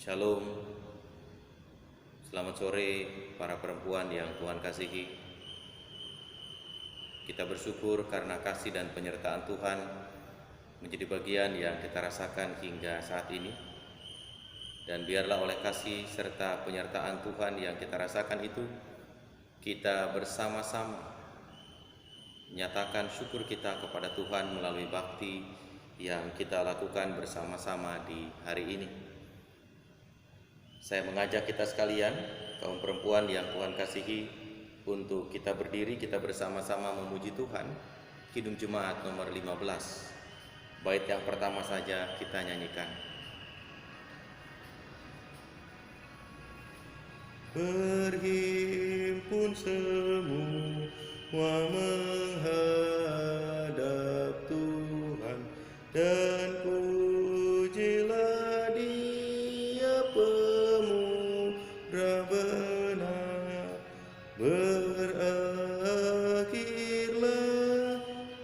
Shalom, selamat sore para perempuan yang Tuhan kasihi. Kita bersyukur karena kasih dan penyertaan Tuhan menjadi bagian yang kita rasakan hingga saat ini. Dan biarlah oleh kasih serta penyertaan Tuhan yang kita rasakan itu, kita bersama-sama menyatakan syukur kita kepada Tuhan melalui bakti yang kita lakukan bersama-sama di hari ini. Saya mengajak kita sekalian, kaum perempuan yang Tuhan kasihi, untuk kita berdiri, kita bersama-sama memuji Tuhan. Kidung Jemaat nomor 15. Bait yang pertama saja kita nyanyikan. Berhimpun semua menghadap Tuhan, dan pujilah Dia pemurah benar. Berakhirlah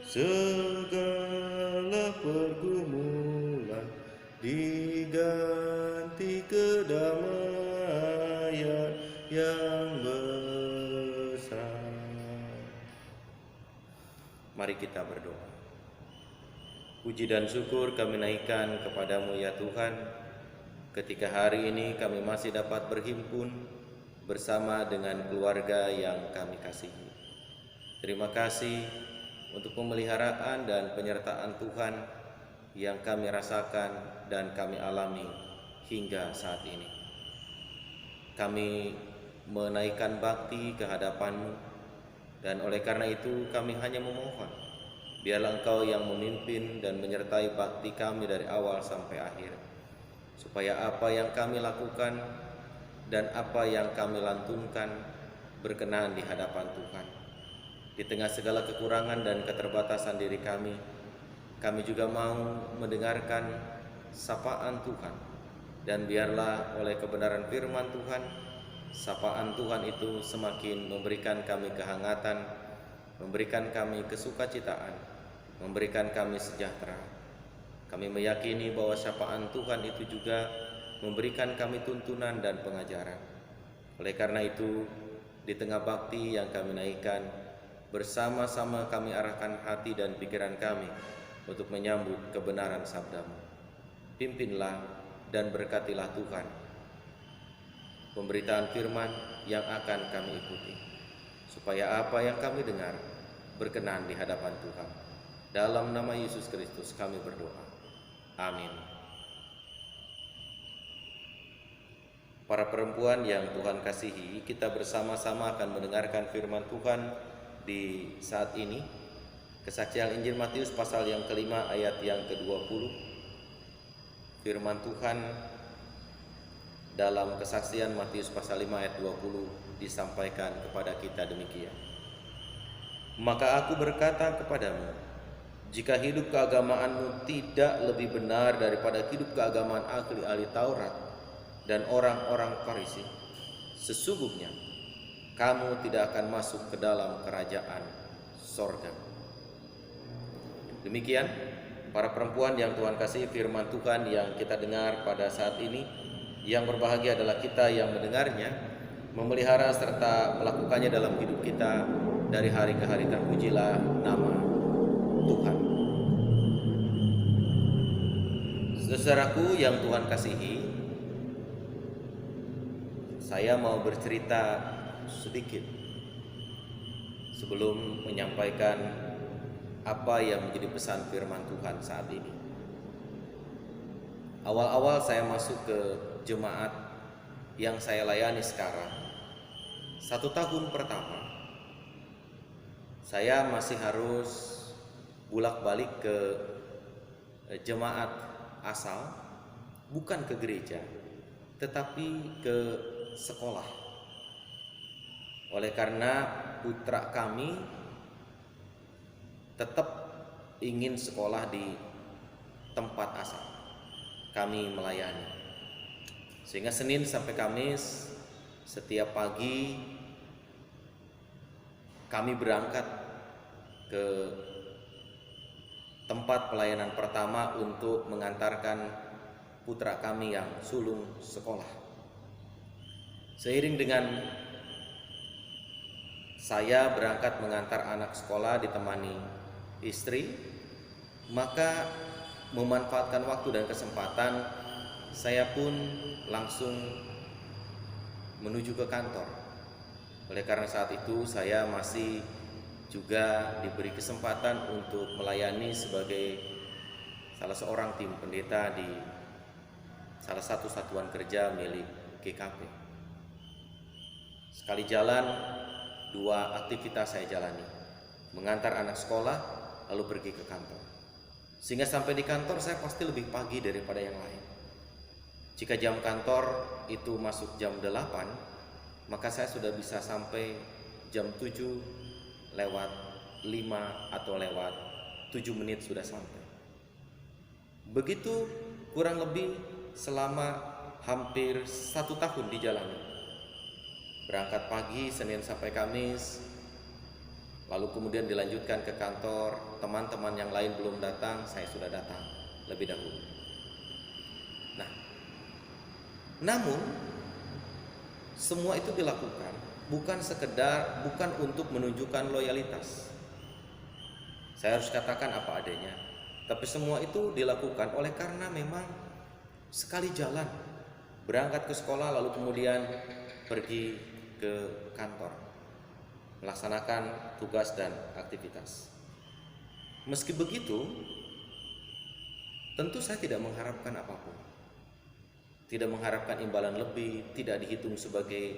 segala pergumulan, diganti kedamaian yang besar. Mari kita berdoa. Puji dan syukur kami naikkan kepadamu ya Tuhan, ketika hari ini kami masih dapat berhimpun bersama dengan keluarga yang kami kasihi. Terima kasih untuk pemeliharaan dan penyertaan Tuhan yang kami rasakan dan kami alami hingga saat ini. Kami menaikkan bakti ke hadapan-Mu, dan oleh karena itu kami hanya memohon, biarlah Engkau yang memimpin dan menyertai bakti kami dari awal sampai akhir, supaya apa yang kami lakukan dan apa yang kami lantunkan berkenan di hadapan Tuhan. Di tengah segala kekurangan dan keterbatasan diri kami juga mau mendengarkan sapaan Tuhan, dan biarlah oleh kebenaran firman Tuhan, sapaan Tuhan itu semakin memberikan kami kehangatan, memberikan kami kesukacitaan, memberikan kami sejahtera. Kami meyakini bahwa sapaan Tuhan itu juga memberikan kami tuntunan dan pengajaran. Oleh karena itu, di tengah bakti yang kami naikkan, bersama-sama kami arahkan hati dan pikiran kami untuk menyambut kebenaran sabda-Mu. Pimpinlah dan berkatilah Tuhan pemberitaan firman yang akan kami ikuti, supaya apa yang kami dengar berkenan di hadapan Tuhan. Dalam nama Yesus Kristus kami berdoa. Amin. Para perempuan yang Tuhan kasihi, kita bersama-sama akan mendengarkan firman Tuhan di saat ini. Kesaksian Injil Matius pasal yang kelima ayat yang ke-20. Firman Tuhan dalam kesaksian Matius pasal 5 ayat 20 disampaikan kepada kita demikian. Maka aku berkata kepadamu, jika hidup keagamaanmu tidak lebih benar daripada hidup keagamaan ahli-ahli Taurat dan orang-orang Farisi, sesungguhnya kamu tidak akan masuk ke dalam kerajaan sorga. Demikian para perempuan yang Tuhan kasih, firman Tuhan yang kita dengar pada saat ini. Yang berbahagia adalah kita yang mendengarnya, memelihara serta melakukannya dalam hidup kita dari hari ke hari. Terpujilah nama Tuhan. Saudaraku yang Tuhan kasihi, saya mau bercerita sedikit sebelum menyampaikan apa yang menjadi pesan firman Tuhan saat ini. Awal-awal saya masuk ke jemaat yang saya layani sekarang, 1 tahun pertama, saya masih harus bolak-balik ke jemaat asal, bukan ke gereja, tetapi ke sekolah. Oleh karena putra kami tetap ingin sekolah di tempat asal, kami melayani. Sehingga Senin sampai Kamis setiap pagi kami berangkat ke tempat pelayanan pertama untuk mengantarkan putra kami yang sulung sekolah. Seiring dengan saya berangkat mengantar anak sekolah ditemani istri, maka memanfaatkan waktu dan kesempatan, saya pun langsung menuju ke kantor. Oleh karena saat itu saya masih juga diberi kesempatan untuk melayani sebagai salah seorang tim pendeta di salah satu satuan kerja milik GKP. Sekali jalan, dua aktivitas saya jalani: mengantar anak sekolah lalu pergi ke kantor. Sehingga sampai di kantor saya pasti lebih pagi daripada yang lain. Jika jam kantor itu masuk jam 8, maka saya sudah bisa sampai jam 7 lewat 5 atau lewat 7 menit sudah sampai. Begitu kurang lebih selama hampir 1 tahun dijalani. Berangkat pagi Senin sampai Kamis, lalu kemudian dilanjutkan ke kantor. Teman-teman yang lain belum datang, saya sudah datang lebih dahulu. Nah, namun semua itu dilakukan bukan untuk menunjukkan loyalitas. Saya harus katakan apa adanya. Tapi semua itu dilakukan oleh karena memang sekali jalan, berangkat ke sekolah lalu kemudian pergi ke kantor, melaksanakan tugas dan aktivitas. Meski begitu, tentu saya tidak mengharapkan apapun. Tidak mengharapkan imbalan lebih, tidak dihitung sebagai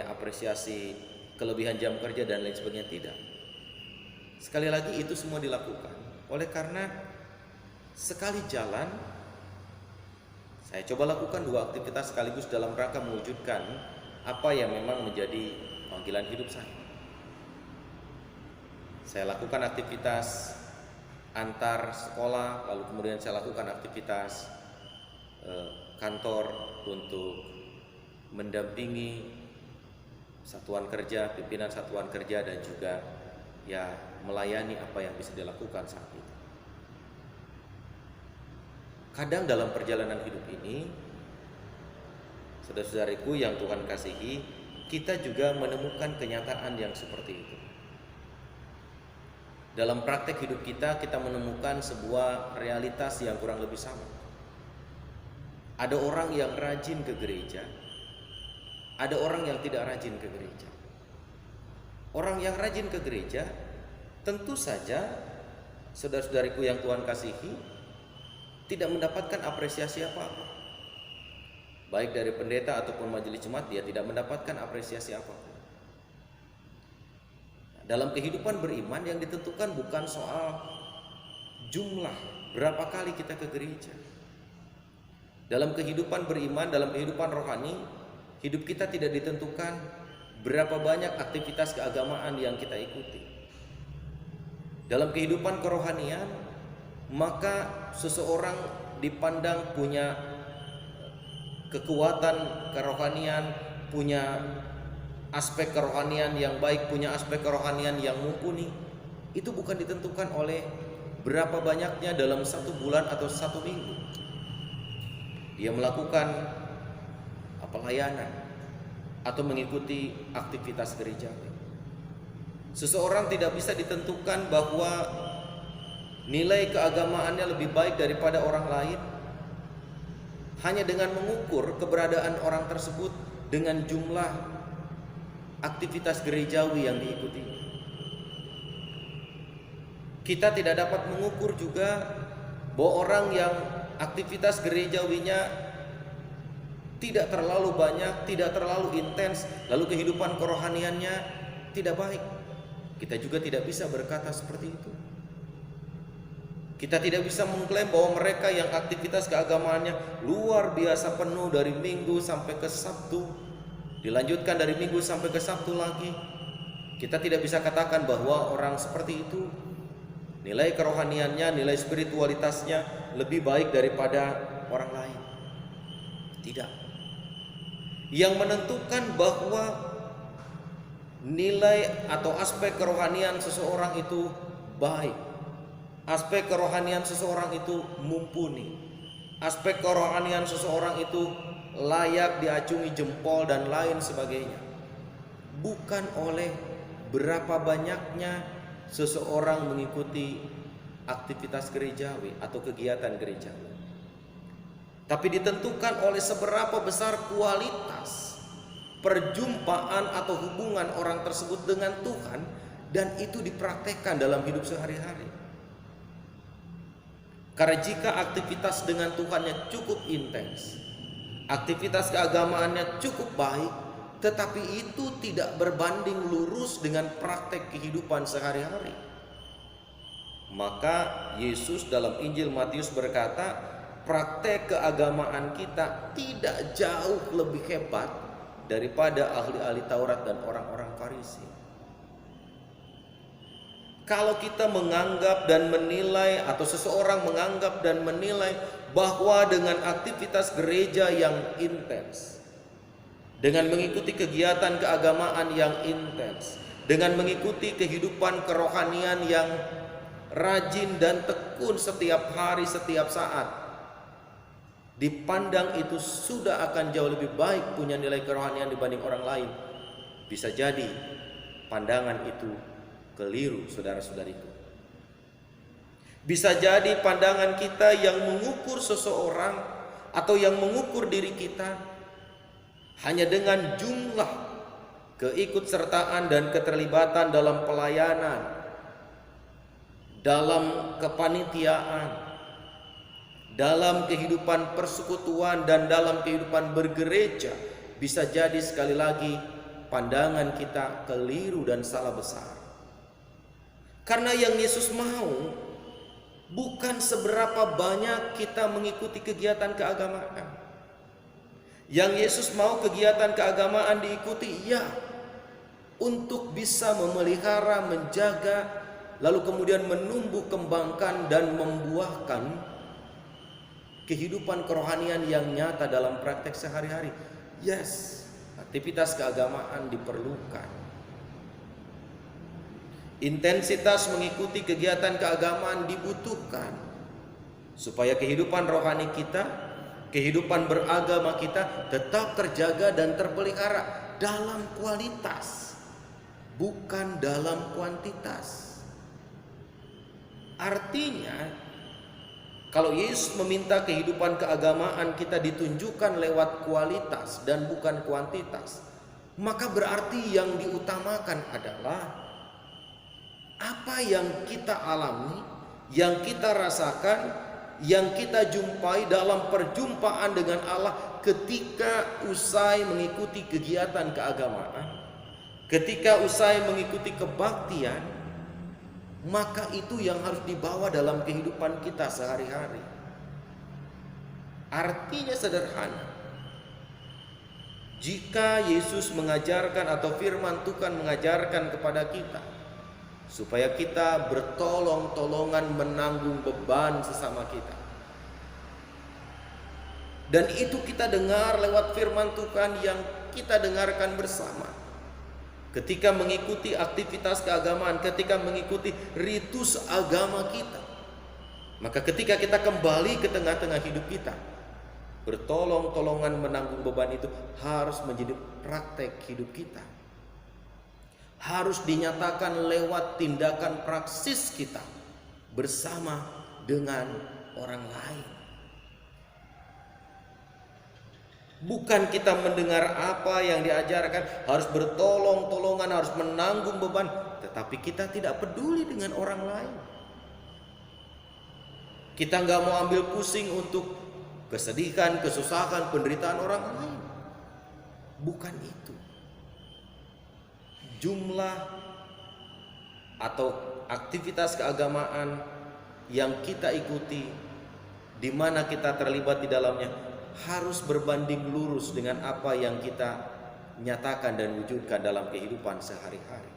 apresiasi kelebihan jam kerja dan lain sebagainya, tidak. Sekali lagi itu semua dilakukan oleh karena sekali jalan saya coba lakukan 2 aktivitas sekaligus dalam rangka mewujudkan apa yang memang menjadi panggilan hidup saya. Saya lakukan aktivitas antar sekolah, lalu kemudian saya lakukan aktivitas kantor untuk mendampingi satuan kerja, pimpinan satuan kerja, dan juga melayani apa yang bisa dilakukan saat itu. Kadang dalam perjalanan hidup ini, saudara-saudariku yang Tuhan kasihi, kita juga menemukan kenyataan yang seperti itu. Dalam praktek hidup kita menemukan sebuah realitas yang kurang lebih sama. Ada orang yang rajin ke gereja, ada orang yang tidak rajin ke gereja. Orang yang rajin ke gereja, tentu saja saudara-saudariku yang Tuhan kasihi, tidak mendapatkan apresiasi apa-apa. Baik dari pendeta ataupun majelis jemaat, dia tidak mendapatkan apresiasi apapun. Dalam kehidupan beriman yang ditentukan bukan soal jumlah berapa kali kita ke gereja. Dalam kehidupan beriman, dalam kehidupan rohani, hidup kita tidak ditentukan berapa banyak aktivitas keagamaan yang kita ikuti. Dalam kehidupan kerohanian, maka seseorang dipandang punya kekuatan kerohanian, punya aspek kerohanian yang baik, punya aspek kerohanian yang mumpuni. Itu bukan ditentukan oleh berapa banyaknya dalam 1 bulan atau 1 minggu dia melakukan pelayanan atau mengikuti aktivitas gereja. Seseorang tidak bisa ditentukan bahwa nilai keagamaannya lebih baik daripada orang lain hanya dengan mengukur keberadaan orang tersebut dengan jumlah aktivitas gerejawi yang diikuti. Kita tidak dapat mengukur juga bahwa orang yang aktivitas gerejawinya tidak terlalu banyak, tidak terlalu intens, lalu kehidupan kerohaniannya tidak baik. Kita juga tidak bisa berkata seperti itu. Kita tidak bisa mengklaim bahwa mereka yang aktivitas keagamaannya luar biasa penuh dari Minggu sampai ke Sabtu, dilanjutkan dari Minggu sampai ke Sabtu lagi. Kita tidak bisa katakan bahwa orang seperti itu nilai kerohaniannya, nilai spiritualitasnya lebih baik daripada orang lain. Tidak. Yang menentukan bahwa nilai atau aspek kerohanian seseorang itu baik, aspek kerohanian seseorang itu mumpuni, aspek kerohanian seseorang itu layak diacungi jempol dan lain sebagainya, bukan oleh berapa banyaknya seseorang mengikuti aktivitas gerejawi atau kegiatan gerejawi, tapi ditentukan oleh seberapa besar kualitas perjumpaan atau hubungan orang tersebut dengan Tuhan, dan itu dipraktekkan dalam hidup sehari-hari. Karena jika aktivitas dengan Tuhannya cukup intens, aktivitas keagamaannya cukup baik, tetapi itu tidak berbanding lurus dengan praktek kehidupan sehari-hari, maka Yesus dalam Injil Matius berkata, praktek keagamaan kita tidak jauh lebih hebat daripada ahli-ahli Taurat dan orang-orang Farisi. Kalau kita menganggap dan menilai, atau seseorang menganggap dan menilai bahwa dengan aktivitas gereja yang intens, dengan mengikuti kegiatan keagamaan yang intens, dengan mengikuti kehidupan kerohanian yang rajin dan tekun setiap hari, setiap saat, dipandang itu sudah akan jauh lebih baik, punya nilai kerohanian dibanding orang lain, bisa jadi pandangan itu keliru, saudara-saudariku. Bisa jadi pandangan kita yang mengukur seseorang atau yang mengukur diri kita hanya dengan jumlah keikutsertaan dan keterlibatan dalam pelayanan, dalam kepanitiaan, dalam kehidupan persekutuan, dan dalam kehidupan bergereja. Bisa jadi sekali lagi pandangan kita keliru dan salah besar. Karena yang Yesus mau bukan seberapa banyak kita mengikuti kegiatan keagamaan. Yang Yesus mau kegiatan keagamaan diikuti, ya, untuk bisa memelihara, menjaga, lalu kemudian menumbuh kembangkan dan membuahkan kehidupan kerohanian yang nyata dalam praktek sehari-hari. Yes, aktivitas keagamaan diperlukan. Intensitas mengikuti kegiatan keagamaan dibutuhkan supaya kehidupan rohani kita, kehidupan beragama kita tetap terjaga dan terpelihara dalam kualitas, bukan dalam kuantitas. Artinya, kalau Yesus meminta kehidupan keagamaan kita ditunjukkan lewat kualitas dan bukan kuantitas, maka berarti yang diutamakan adalah apa yang kita alami, yang kita rasakan, yang kita jumpai dalam perjumpaan dengan Allah ketika usai mengikuti kegiatan keagamaan, ketika usai mengikuti kebaktian, maka itu yang harus dibawa dalam kehidupan kita sehari-hari. Artinya sederhana. Jika Yesus mengajarkan atau firman Tuhan mengajarkan kepada kita supaya kita bertolong-tolongan menanggung beban sesama kita, dan itu kita dengar lewat firman Tuhan yang kita dengarkan bersama ketika mengikuti aktivitas keagamaan, ketika mengikuti ritus agama kita, maka ketika kita kembali ke tengah-tengah hidup kita, bertolong-tolongan menanggung beban itu harus menjadi praktek hidup kita, harus dinyatakan lewat tindakan praksis kita bersama dengan orang lain. Bukan kita mendengar apa yang diajarkan, harus bertolong-tolongan, harus menanggung beban, tetapi kita tidak peduli dengan orang lain. Kita nggak mau ambil pusing untuk kesedihan, kesusahan, penderitaan orang lain. Bukan itu. Jumlah atau aktivitas keagamaan yang kita ikuti, di mana kita terlibat di dalamnya, harus berbanding lurus dengan apa yang kita nyatakan dan wujudkan dalam kehidupan sehari-hari.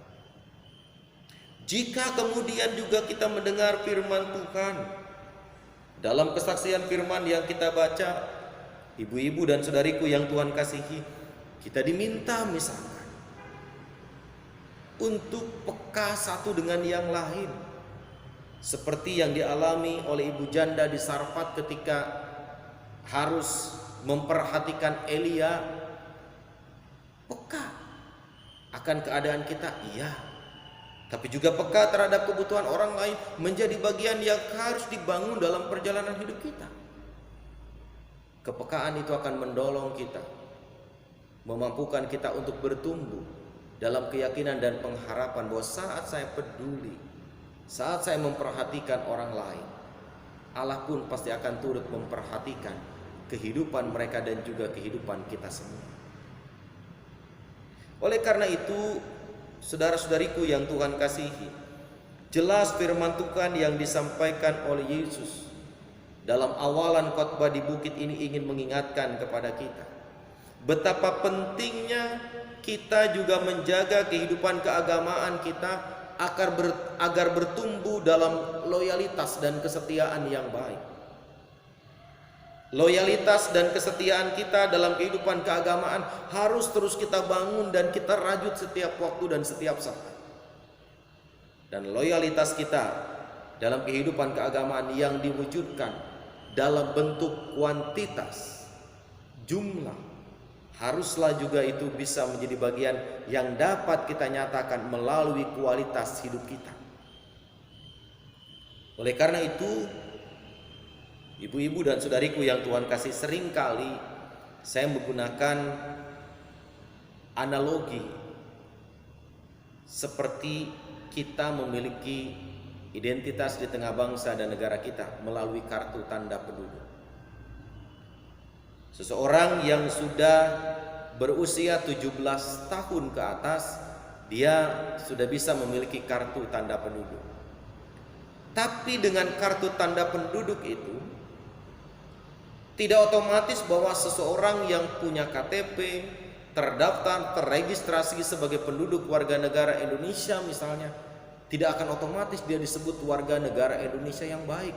Jika kemudian juga kita mendengar firman Tuhan, dalam kesaksian firman yang kita baca, ibu-ibu dan saudariku yang Tuhan kasihi, kita diminta misalkan untuk peka satu dengan yang lain, seperti yang dialami oleh ibu janda di Sarfat ketika harus memperhatikan Elia peka akan keadaan kita, iya. Tapi juga peka terhadap kebutuhan orang lain menjadi bagian yang harus dibangun dalam perjalanan hidup kita. Kepekaan itu akan mendorong kita, memampukan kita untuk bertumbuh dalam keyakinan dan pengharapan bahwa saat saya peduli, saat saya memperhatikan orang lain, Allah pun pasti akan turut memperhatikan kehidupan mereka dan juga kehidupan kita semua. Oleh karena itu, saudara-saudariku yang Tuhan kasihi, jelas firman Tuhan yang disampaikan oleh Yesus dalam awalan khotbah di bukit ini ingin mengingatkan kepada kita betapa pentingnya kita juga menjaga kehidupan keagamaan kita agar bertumbuh dalam loyalitas dan kesetiaan yang baik. Loyalitas dan kesetiaan kita dalam kehidupan keagamaan harus terus kita bangun dan kita rajut setiap waktu dan setiap saat. Dan loyalitas kita dalam kehidupan keagamaan yang diwujudkan dalam bentuk kuantitas, jumlah, haruslah juga itu bisa menjadi bagian yang dapat kita nyatakan melalui kualitas hidup kita. Oleh karena itu, ibu-ibu dan saudariku yang Tuhan kasih, seringkali saya menggunakan analogi seperti kita memiliki identitas di tengah bangsa dan negara kita melalui kartu tanda penduduk. Seseorang yang sudah berusia 17 tahun ke atas, dia sudah bisa memiliki kartu tanda penduduk. Tapi dengan kartu tanda penduduk itu tidak otomatis bahwa seseorang yang punya KTP, terdaftar, terregistrasi sebagai penduduk warga negara Indonesia misalnya, tidak akan otomatis dia disebut warga negara Indonesia yang baik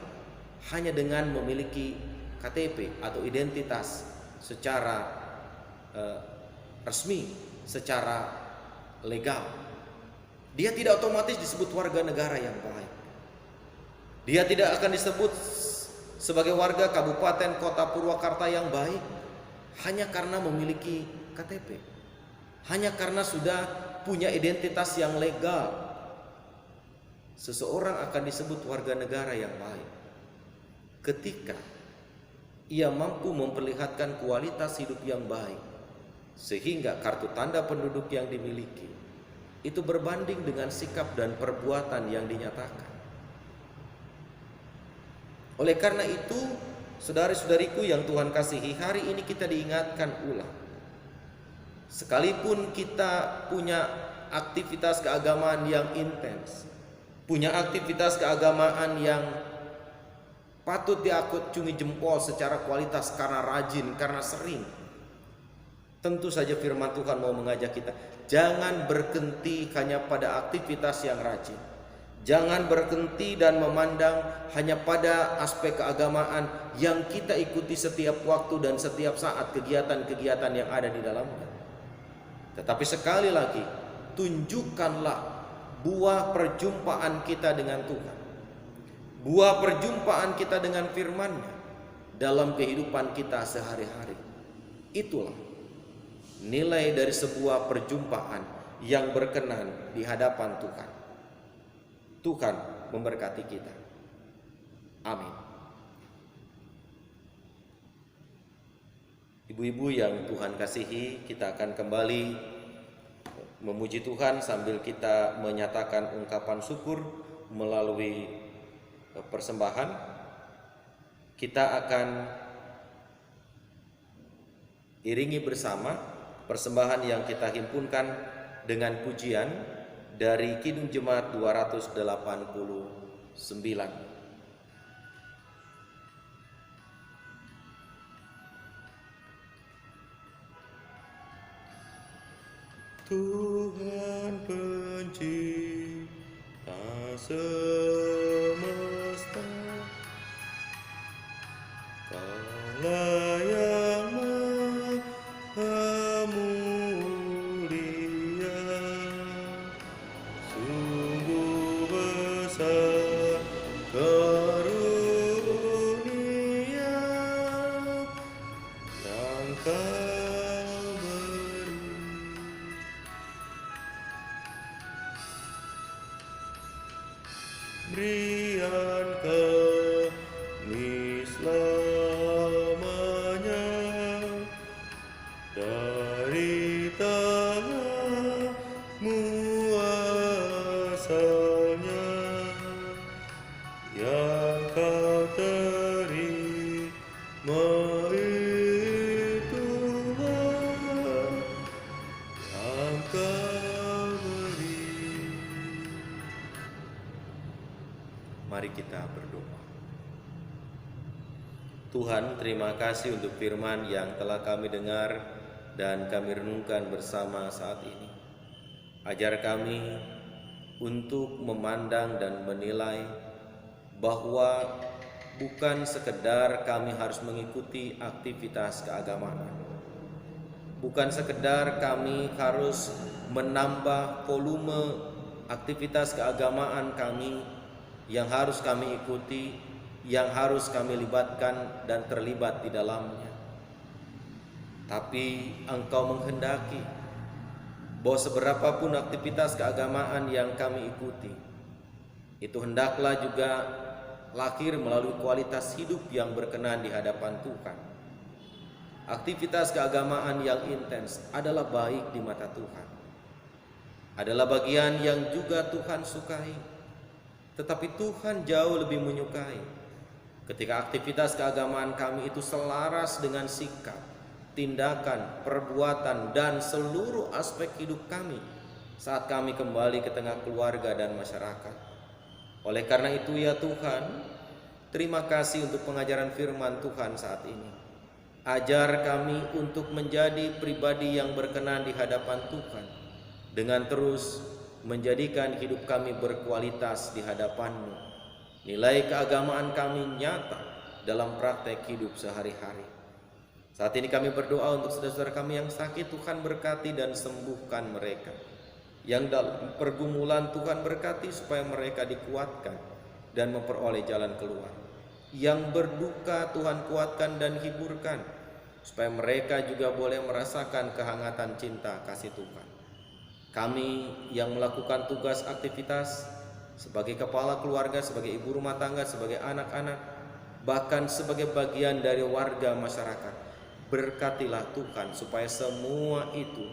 hanya dengan memiliki KTP atau identitas secara resmi, secara legal. Dia tidak otomatis disebut warga negara yang baik. Dia tidak akan disebut sebagai warga Kabupaten Kota Purwakarta yang baik hanya karena memiliki KTP, hanya karena sudah punya identitas yang legal. Seseorang akan disebut warga negara yang baik ketika ia mampu memperlihatkan kualitas hidup yang baik, sehingga kartu tanda penduduk yang dimiliki itu berbanding dengan sikap dan perbuatan yang dinyatakan. Oleh karena itu, saudara-saudariku yang Tuhan kasihi, hari ini kita diingatkan ulang, sekalipun kita punya aktivitas keagamaan yang intens, punya aktivitas keagamaan yang patut diacungi jempol secara kualitas karena rajin, karena sering, tentu saja firman Tuhan mau mengajak kita, jangan berhenti hanya pada aktivitas yang rajin. Jangan berhenti dan memandang hanya pada aspek keagamaan yang kita ikuti setiap waktu dan setiap saat kegiatan-kegiatan yang ada di dalamnya. Tetapi sekali lagi, tunjukkanlah buah perjumpaan kita dengan Tuhan, buah perjumpaan kita dengan firman-Nya dalam kehidupan kita sehari-hari. Itulah nilai dari sebuah perjumpaan yang berkenan di hadapan Tuhan. Tuhan memberkati kita. Amin. Ibu-ibu yang Tuhan kasihi, kita akan kembali memuji Tuhan sambil kita menyatakan ungkapan syukur melalui persembahan. Kita akan iringi bersama persembahan yang kita himpunkan dengan pujian dari Kidung Jemaat 289. Tuhan pencipta semesta, Kaulah yang maha mulia, sungguh besar karunia Berikan kami selamanya dari tangan-Mu asalnya, yang Kau terima Tuhan, yang Kau beri. Mari kita berdoa. Tuhan, terima kasih untuk firman yang telah kami dengar dan kami renungkan bersama saat ini. Ajar kami untuk memandang dan menilai bahwa bukan sekedar kami harus mengikuti aktivitas keagamaan, bukan sekedar kami harus menambah volume aktivitas keagamaan kami yang harus kami ikuti, yang harus kami libatkan dan terlibat di dalamnya. Tapi Engkau menghendaki bahwa seberapapun aktivitas keagamaan yang kami ikuti, itu hendaklah juga lahir melalui kualitas hidup yang berkenan di hadapan Tuhan. Aktivitas keagamaan yang intens adalah baik di mata Tuhan, adalah bagian yang juga Tuhan sukai. Tetapi Tuhan jauh lebih menyukai ketika aktivitas keagamaan kami itu selaras dengan sikap, tindakan, perbuatan, dan seluruh aspek hidup kami saat kami kembali ke tengah keluarga dan masyarakat. Oleh karena itu ya Tuhan, terima kasih untuk pengajaran firman Tuhan saat ini. Ajar kami untuk menjadi pribadi yang berkenan di hadapan Tuhan, dengan terus menjadikan hidup kami berkualitas di hadapan-Mu. Nilai keagamaan kami nyata dalam praktek hidup sehari-hari. Saat ini kami berdoa untuk saudara-saudara kami yang sakit, Tuhan berkati dan sembuhkan mereka. Yang dalam pergumulan, Tuhan berkati supaya mereka dikuatkan dan memperoleh jalan keluar. Yang berduka, Tuhan kuatkan dan hiburkan, supaya mereka juga boleh merasakan kehangatan cinta kasih Tuhan. Kami yang melakukan tugas aktivitas sebagai kepala keluarga, sebagai ibu rumah tangga, sebagai anak-anak, bahkan sebagai bagian dari warga masyarakat, berkatilah Tuhan supaya semua itu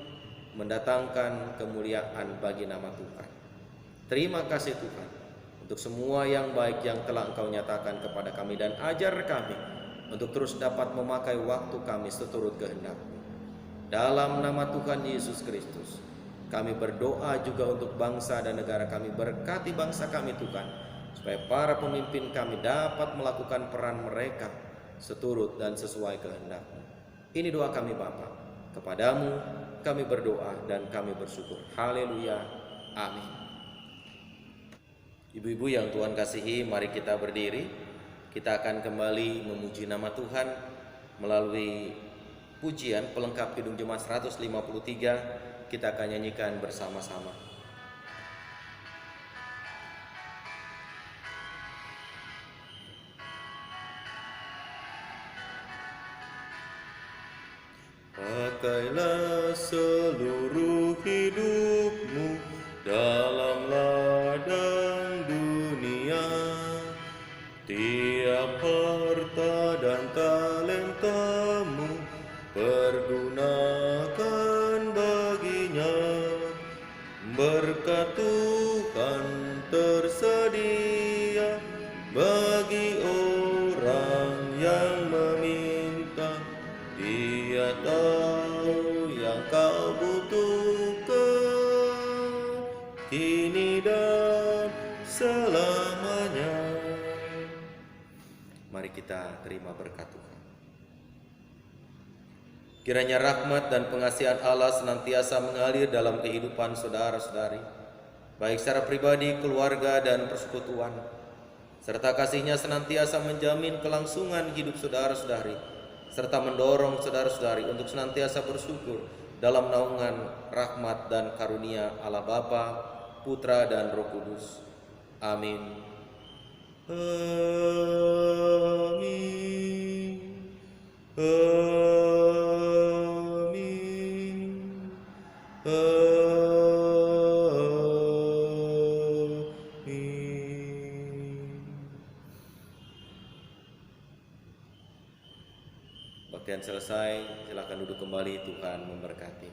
mendatangkan kemuliaan bagi nama Tuhan. Terima kasih Tuhan untuk semua yang baik yang telah Engkau nyatakan kepada kami, dan ajar kami untuk terus dapat memakai waktu kami seturut kehendak-Mu. Dalam nama Tuhan Yesus Kristus, kami berdoa juga untuk bangsa dan negara kami. Berkati bangsa kami Tuhan, supaya para pemimpin kami dapat melakukan peran mereka seturut dan sesuai kehendak-Mu. Ini doa kami Bapa. Kepadamu kami berdoa dan kami bersyukur. Haleluya. Amin. Ibu-ibu yang Tuhan kasihi, mari kita berdiri. Kita akan kembali memuji nama Tuhan melalui pujian pelengkap Kidung Jemaat 153. Kita akan nyanyikan bersama-sama. Pakailah seluruh hidupmu dalam ladang dunia, tiap harta dan talentamu pergunakan baginya. Berkat Tuhan tersedia bagi orang yang meminta. Dia tahu yang kau butuhkan kini dan selamanya. Mari kita terima berkat Tuhan. Kiranya rahmat dan pengasihan Allah senantiasa mengalir dalam kehidupan saudara-saudari, baik secara pribadi, keluarga, dan persekutuan, serta kasih-Nya senantiasa menjamin kelangsungan hidup saudara-saudari, serta mendorong saudara-saudari untuk senantiasa bersyukur dalam naungan rahmat dan karunia Allah Bapa, Putra, dan Roh Kudus. Amin. Amin. Amin. Pengertian selesai, silakan duduk kembali, Tuhan memberkati.